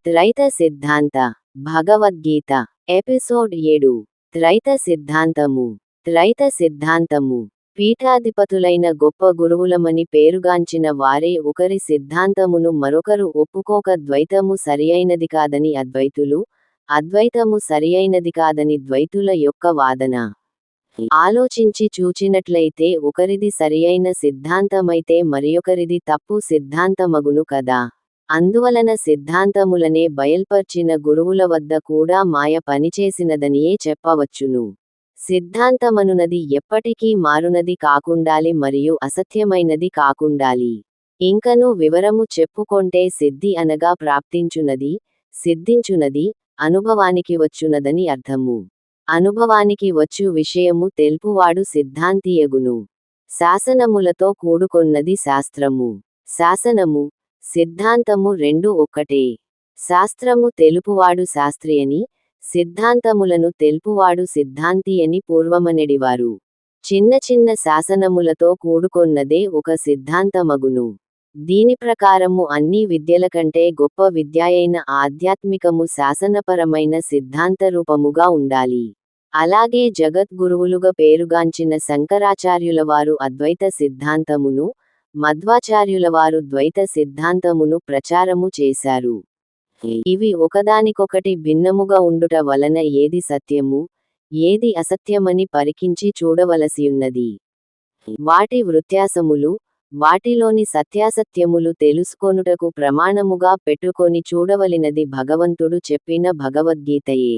త్రైత సిద్ధాంత భగవద్గీత ఎపిసోడ్ 7 త్రైత సిద్ధాంతము. త్రైత సిద్ధాంతము పీఠాధిపతులైన గొప్ప గురువులమని పేరుగాంచిన వారే ఒకరి సిద్ధాంతమును మరొకరు ఒప్పుకోక ద్వైతము సరియైనది కాదని అద్వైతులు, అద్వైతము సరియైనది కాదని ద్వైతుల యొక్క వాదన. ఆలోచించి చూచినట్లయితే ఒకరిది సరియైన సిద్ధాంతమైతే మరియొకరిది తప్పు సిద్ధాంతమగును కదా. అందువలన సిద్ధాంతములనే బయల్పర్చిన గురువుల వద్ద కూడా మాయ పనిచేసినదనియే చెప్పవచ్చును. సిద్ధాంతమనునది ఎప్పటికీ మారునది కాకుండాలి మరియు అసత్యమైనది కాకుండాలి. ఇంకను వివరము చెప్పుకొంటే సిద్ధి అనగా ప్రాప్తించునది, సిద్ధించునది, అనుభవానికి వచ్చునదని అర్థము. అనుభవానికి వచ్చు విషయము తెలుపువాడు సిద్ధాంతియగును. శాసనములతో కూడుకొన్నది శాస్త్రము. శాసనము, సిద్ధాంతము రెండూ ఒక్కటే. శాస్త్రము తెలుపువాడు శాస్త్రియని, సిద్ధాంతములను తెలుపువాడు సిద్ధాంతియని పూర్వమనెడివారు. చిన్న చిన్న శాసనములతో కూడుకొన్నదే ఒక సిద్ధాంతమగును. దీని ప్రకారము అన్ని విద్యల కంటే గొప్ప విద్యయైన ఆధ్యాత్మికము శాసనపరమైన సిద్ధాంతరూపముగా ఉండాలి. అలాగే జగద్గురువులుగా పేరుగాంచిన శంకరాచార్యులవారు అద్వైత సిద్ధాంతమును, మధ్వాచార్యులవారు ద్వైత సిద్ధాంతమును ప్రచారము చేశారు. ఇవి ఒకదానికొకటి భిన్నముగా ఉండుట వలన ఏది సత్యము, ఏది అసత్యమని పరికించి చూడవలసియున్నది. వాటి వృత్యాసములు, వాటిలోని సత్యాసత్యములు తెలుసుకొనుటకు ప్రమాణముగా పెట్టుకొని చూడవలినది భగవంతుడు చెప్పిన భగవద్గీతయే.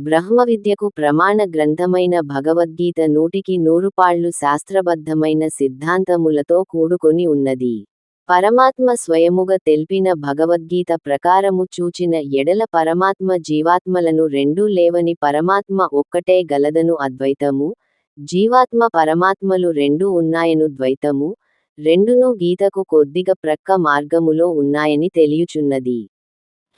బ్రహ్మవిద్యకు ప్రమాణ గ్రంథమైన భగవద్గీత 100కి 100 శాస్త్రబద్ధమైన సిద్ధాంతములతో కూడుకొని ఉన్నది. పరమాత్మ స్వయముగా తెల్పిన భగవద్గీత ప్రకారము చూచిన ఎడల పరమాత్మ జీవాత్మలను రెండూ లేవని పరమాత్మ ఒక్కటే గలదను అద్వైతము, జీవాత్మ పరమాత్మలు రెండూ ఉన్నాయను ద్వైతము, రెండునూ గీతకు కొద్దిగా ప్రక్క మార్గములో ఉన్నాయని తెలియుచున్నది.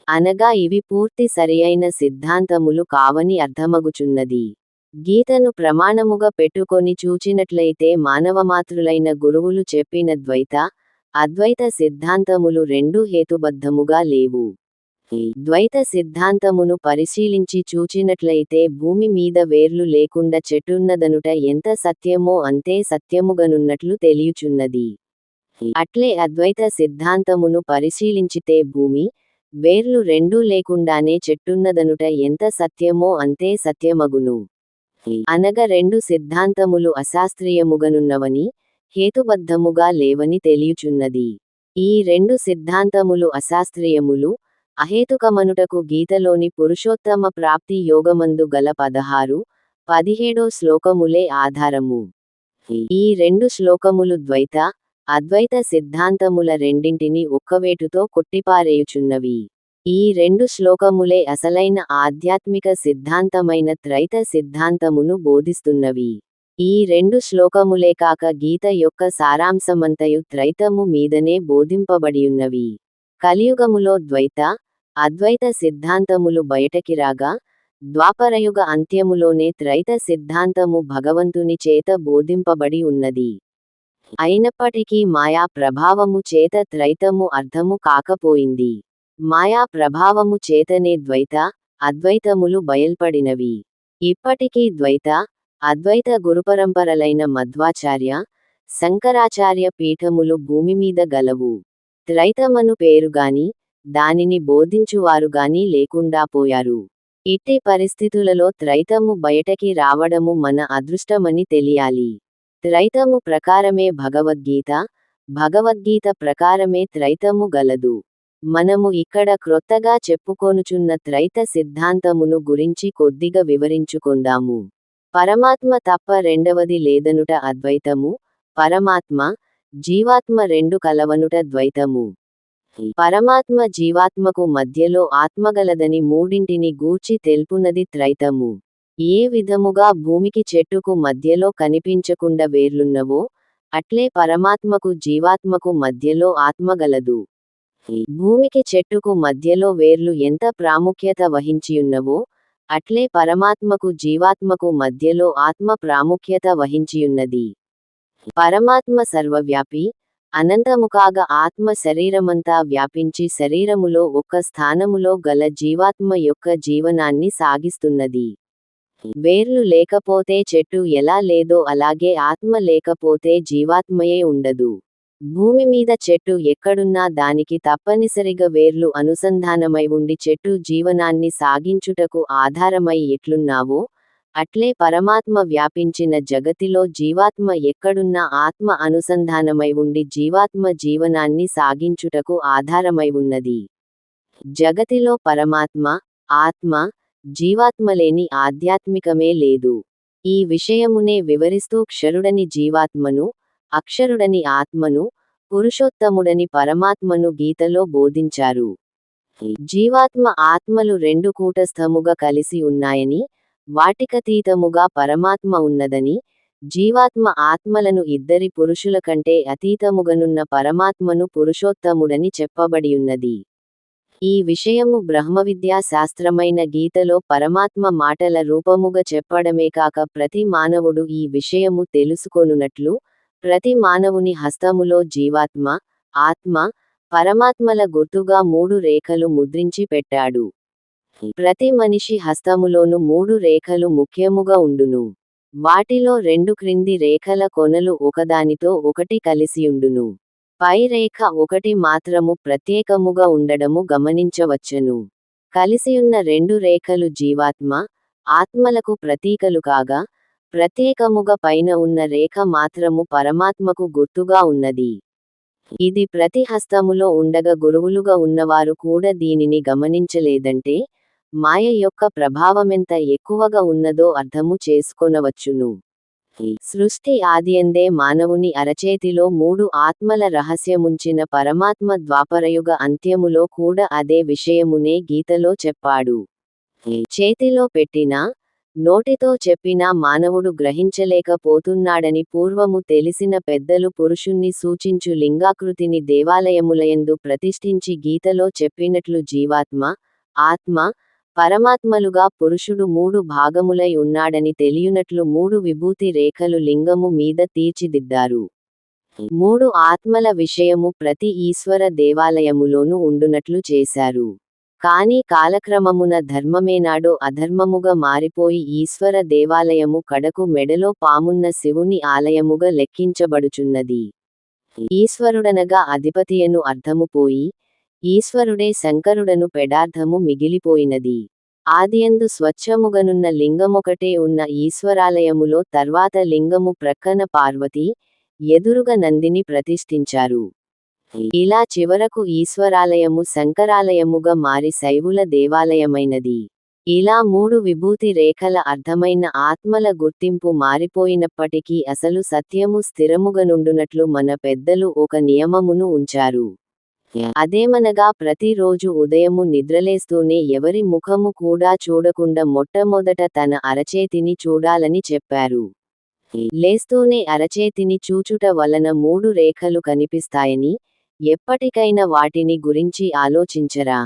అనగా ఇవి పూర్తి సరియైన సిద్ధాంతములు కావని అర్థమగుచున్నది. గీతను ప్రమాణముగా పెట్టుకొని చూచినట్లయితే మానవమాతృలైన గురువులు చెప్పిన ద్వైత, అద్వైత సిద్ధాంతములు రెండూ హేతుబద్ధముగా లేవు. ద్వైత సిద్ధాంతమును పరిశీలించి చూచినట్లయితే భూమి మీద వేర్లు లేకుండా చెట్టున్నదనుట ఎంత సత్యమో అంతే సత్యముగనున్నట్లు తెలియుచున్నది. అట్లే అద్వైత సిద్ధాంతమును పరిశీలించితే భూమి, వేర్లు రెండూ లేకుండానే చెట్టున్నదనుట ఎంత సత్యమో అంతే సత్యమగును. అనగా రెండు సిద్ధాంతములు అశాస్త్రీయముగనున్నవని, హేతుబద్ధముగా లేవని తెలియుచున్నది. ఈ రెండు సిద్ధాంతములు అశాస్త్రీయములు, అహేతుకమనుటకు గీతలోని పురుషోత్తమ ప్రాప్తి యోగమందు గల 16-17 శ్లోకములే ఆధారము. ఈ రెండు శ్లోకములు ద్వైత, అద్వైత సిద్ధాంతముల రెండింటిని ఒక్కవేటుతో కొట్టిపారేయుచున్నవి. ఈ రెండు శ్లోకములే అసలైన ఆధ్యాత్మిక సిద్ధాంతమైన త్రైత సిద్ధాంతమును బోధిస్తున్నవి. ఈ రెండు శ్లోకములే కాక గీత యొక్క సారాంశమంతయు త్రైతము మీదనే బోధింపబడియున్నవి. కలియుగములో ద్వైత, అద్వైత సిద్ధాంతములు బయటకి రాగా, ద్వాపరయుగ అంత్యములోనే త్రైత సిద్ధాంతము భగవంతుని చేత బోధింపబడి ఉన్నది. అయినప్పటికీ మాయా ప్రభావము చేత త్రైతము అర్థము కాకపోయింది. మాయా ప్రభావము చేతనే ద్వైత, అద్వైతములు బయల్పడినవి. ఇప్పటికీ ద్వైత, అద్వైత గురుపరంపరలైన మధ్వాచార్య, శంకరాచార్య పీఠములు భూమిమీద గలవు. త్రైతమను పేరుగాని, దానిని బోధించువారుగాని లేకుండా పోయారు. ఇట్టి పరిస్థితులలో త్రైతము బయటకి రావడము మన అదృష్టమని తెలియాలి. త్రైతము ప్రకారమే భగవద్గీత, భగవద్గీత ప్రకారమే త్రైతము గలదు. మనము ఇక్కడ క్రొత్తగా చెప్పుకొనుచున్న త్రైత సిద్ధాంతమును గురించి కొద్దిగా వివరించుకొందాము. పరమాత్మ తప్ప రెండవది లేదనుట అద్వైతము, పరమాత్మ, జీవాత్మ రెండు కలవనుట ద్వైతము. పరమాత్మ జీవాత్మకు మధ్యలో ఆత్మగలదని మూడింటిని గూర్చి తెలుపునది త్రైతము. ఏ విధముగా భూమికి చెట్టుకు మధ్యలో కనిపించకుండా వేర్లున్నవో, అట్లే పరమాత్మకు జీవాత్మకు మధ్యలో ఆత్మగలదు. భూమికి చెట్టుకు మధ్యలో వేర్లు ఎంత ప్రాముఖ్యత వహించియున్నవో, అట్లే పరమాత్మకు జీవాత్మకు మధ్యలో ఆత్మ ప్రాముఖ్యత వహించియున్నది. పరమాత్మ సర్వవ్యాపి, అనంతముకాగా ఆత్మ శరీరమంతా వ్యాపించి శరీరములో ఒక్క స్థానములో గల జీవాత్మ యొక్క జీవనాన్ని సాగిస్తున్నది. వేర్లు లేకపోతే చెట్టు ఎలా లేదో అలాగే ఆత్మ లేకపోతే జీవాత్మయే ఉండదు. భూమి మీద చెట్టు ఎక్కడున్నా దానికి తప్పనిసరిగా వేర్లు అనుసంధానమై ఉండి చెట్టు జీవనాన్ని సాగించుటకు ఆధారమై ఎట్లున్నావో, అట్లే పరమాత్మ వ్యాపించిన జగతిలో జీవాత్మ ఎక్కడున్నా ఆత్మ అనుసంధానమై ఉండి జీవాత్మ జీవనాన్ని సాగించుటకు ఆధారమై ఉన్నది. జగతిలో పరమాత్మ, ఆత్మ, జీవాత్మలేని ఆధ్యాత్మికమే లేదు. ఈ విషయమునే వివరిస్తూ క్షరుడని జీవాత్మను, అక్షరుడని ఆత్మను, పురుషోత్తముడని పరమాత్మను గీతలో బోధించారు. జీవాత్మ ఆత్మలు రెండు కూటస్థముగా కలిసి ఉన్నాయని, వాటికతీతముగా పరమాత్మ ఉన్నదని, జీవాత్మ ఆత్మలను ఇద్దరి పురుషుల కంటే అతీతముగనున్న పరమాత్మను పురుషోత్తముడని చెప్పబడియున్నది. ఈ విషయము బ్రహ్మవిద్యా శాస్త్రమైన గీతలో పరమాత్మ మాటల రూపముగా చెప్పడమే కాక ప్రతి మానవుడు ఈ విషయము తెలుసుకొనున్నట్లు, ప్రతి మానవుని హస్తములో జీవాత్మ, ఆత్మ, పరమాత్మల గుర్తుగా 3 రేఖలు ముద్రించి పెట్టాడు. ప్రతి మనిషి హస్తములోను 3 రేఖలు ముఖ్యముగా ఉండును. వాటిలో 2 క్రింది రేఖల కొనలు ఒకదానితో ఒకటి కలిసియుండును. పై రేఖ ఒకటి మాత్రము ప్రత్యేకముగా ఉండడము గమనించవచ్చును. కలిసియున్న 2 రేఖలు జీవాత్మ, ఆత్మలకు ప్రతీకలు కాగా, ప్రత్యేకముగా పైన ఉన్న రేఖ మాత్రము పరమాత్మకు గుర్తుగా ఉన్నది. ఇది ప్రతి హస్తములో ఉండగా గురువులుగా ఉన్నవారు కూడా దీనిని గమనించలేదంటే, మాయ యొక్క ప్రభావమెంత ఎక్కువగా ఉన్నదో అర్థము చేసుకొనవచ్చును. సృష్టి ఆదియందే మానవుని అరచేతిలో 3 ఆత్మల రహస్యముంచిన పరమాత్మ ద్వాపరయుగ అంత్యములో కూడా అదే విషయమునే గీతలో చెప్పాడు. చేతిలో పెట్టినా, నోటితో చెప్పినా మానవుడు గ్రహించలేకపోతున్నాడని పూర్వము తెలిసిన పెద్దలు పురుషుణ్ణి సూచించు లింగాకృతిని దేవాలయములయందు ప్రతిష్ఠించి గీతలో చెప్పినట్లు జీవాత్మ, ఆత్మ, పరమాత్మలుగా పురుషుడు 3 భాగములై ఉన్నాడని తెలియునట్లు 3 విభూతి రేఖలు లింగము మీద తీర్చిదిద్దారు. 3 ఆత్మల విషయము ప్రతి ఈశ్వర దేవాలయములోనూ ఉండునట్లు చేశారు. కాని కాలక్రమమున ధర్మమేనాడో అధర్మముగా మారిపోయి ఈశ్వర దేవాలయము కడకు మెడలో పామున్న శివుని ఆలయముగా లెక్కించబడుచున్నది. ఈశ్వరుడనగా అధిపతియను అర్థము పోయి, ఈశ్వరుడే శంకరుడను పెడార్థము మిగిలిపోయినది. ఆదియందు స్వచ్ఛముగనున్న లింగమొకటే ఉన్న ఈశ్వరాలయములో తర్వాత లింగము ప్రక్కన పార్వతి, ఎదురుగా నందిని ప్రతిష్ఠించారు. ఇలా చివరకు ఈశ్వరాలయము శంకరాలయముగా మారి శైవుల దేవాలయమైనది. ఇలా 3 విభూతి రేఖల అర్థమైన ఆత్మల గుర్తింపు మారిపోయినప్పటికీ అసలు సత్యము స్థిరముగనుండునట్లు మన పెద్దలు ఒక నియమమును ఉంచారు. అదేమనగా ప్రతిరోజు ఉదయము నిద్రలేస్తూనే ఎవరి ముఖము కూడా చూడకుండా మొట్టమొదట తన అరచేతిని చూడాలని చెప్పారు. లేస్తూనే అరచేతిని చూచుట వలన 3 రేఖలు కనిపిస్తాయని, ఎప్పటికైనా వాటిని గురించి ఆలోచించరా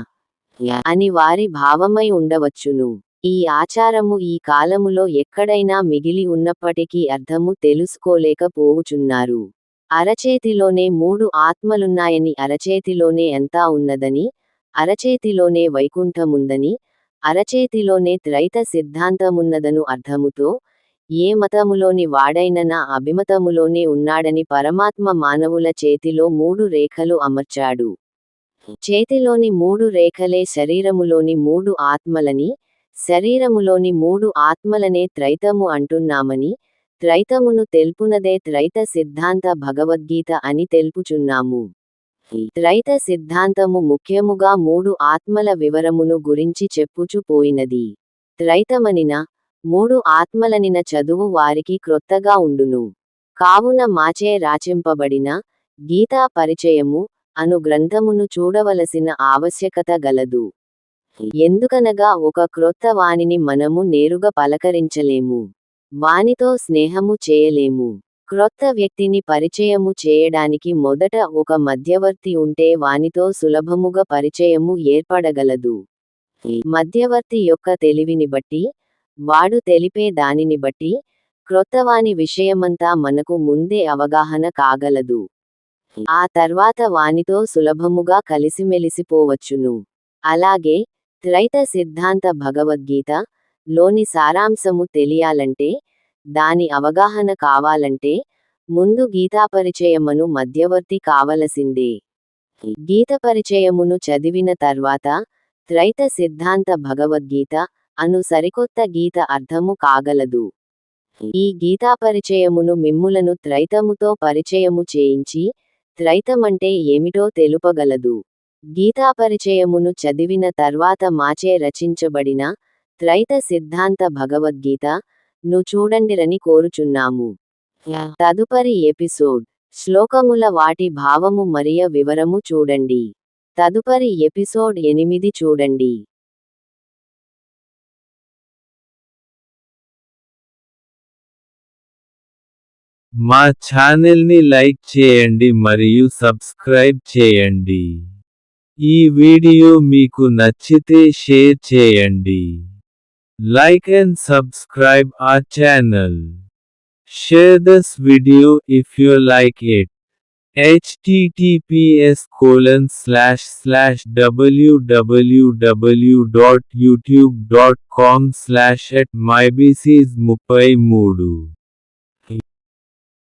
అని వారి భావమై ఉండవచ్చును. ఈ ఆచారము ఈ కాలములో ఎక్కడైనా మిగిలి ఉన్నప్పటికీ అర్థము తెలుసుకోలేకపోవుచున్నారు. అరచేతిలోనే 3 ఆత్మలున్నాయని, అరచేతిలోనే అంతా ఉన్నదని, అరచేతిలోనే వైకుంఠముందని, అరచేతిలోనే త్రైత సిద్ధాంతమున్నదను అర్థముతో, ఏ మతములోని వాడైన నా అభిమతములోనే ఉన్నాడని పరమాత్మ మానవుల చేతిలో 3 రేఖలు అమర్చాడు. చేతిలోని 3 రేఖలే శరీరములోని 3 ఆత్మలని, శరీరములోని 3 ఆత్మలనే త్రైతము అంటున్నామని, త్రైతమును తెలుపునదే త్రైత సిద్ధాంత భగవద్గీత అని తెలుపుచున్నాము. త్రైత సిద్ధాంతము ముఖ్యముగా 3 ఆత్మల వివరమును గురించి చెప్పుచు పోయినది. త్రైతమనిన, 3 ఆత్మలనిన చదువు వారికి క్రొత్తగా ఉండును. కావున మాచే రాచింపబడిన గీతా పరిచయము అను గ్రంథమును చూడవలసిన ఆవశ్యకత గలదు. ఎందుకనగా ఒక క్రొత్త వానిని మనము నేరుగా పలకరించలేము. వానితో స్నేహము చేయలేము. క్రొత్త వ్యక్తిని పరిచయము చేయడానికి మొదట ఒక మధ్యవర్తి ఉంటే వానితో సులభముగా పరిచయము ఏర్పడగలదు. మధ్యవర్తి యొక్క తెలివిని బట్టి, వాడు తెలిపే దానిని బట్టి, క్రొత్తవాని విషయమంతా మనకు ముందే అవగాహన కాగలదు. ఆ తర్వాత వానితో సులభముగా కలిసిమెలిసిపోవచ్చును. అలాగే, త్రైత సిద్ధాంత భగవద్గీత లోని సారాంశము తెలియాలంటే, దాని అవగాహన కావాలంటే, ముందు గీతాపరిచయమును మధ్యవర్తి కావలసిందే. గీతపరిచయమును చదివిన తర్వాత, త్రైత సిద్ధాంత భగవద్గీత అను సరికొత్త గీత అర్థము కాగలదు. ఈ గీతాపరిచయమును మిమ్ములను త్రైతముతో పరిచయము చేయించి, త్రైతమంటే ఏమిటో తెలుపగలదు. గీతాపరిచయమును చదివిన తర్వాత మాచే రచించబడిన త్రైత సిద్ధాంత భగవద్గీత ను చూడండిరని కోరుచున్నాము. తదుపరి ఎపిసోడ్ శ్లోకముల వాటి భావము మరియ వివరము చూడండి. తదుపరి ఎపిసోడ్ 8 చూడండి. మా ఛానెల్ని లైక్ చేయండి మరియు సబ్స్క్రైబ్ చేయండి. ఈ వీడియో మీకు నచ్చితే షేర్ చేయండి. Like and subscribe our channel. Share this video if you like it. https://www.youtube.com/@mybices33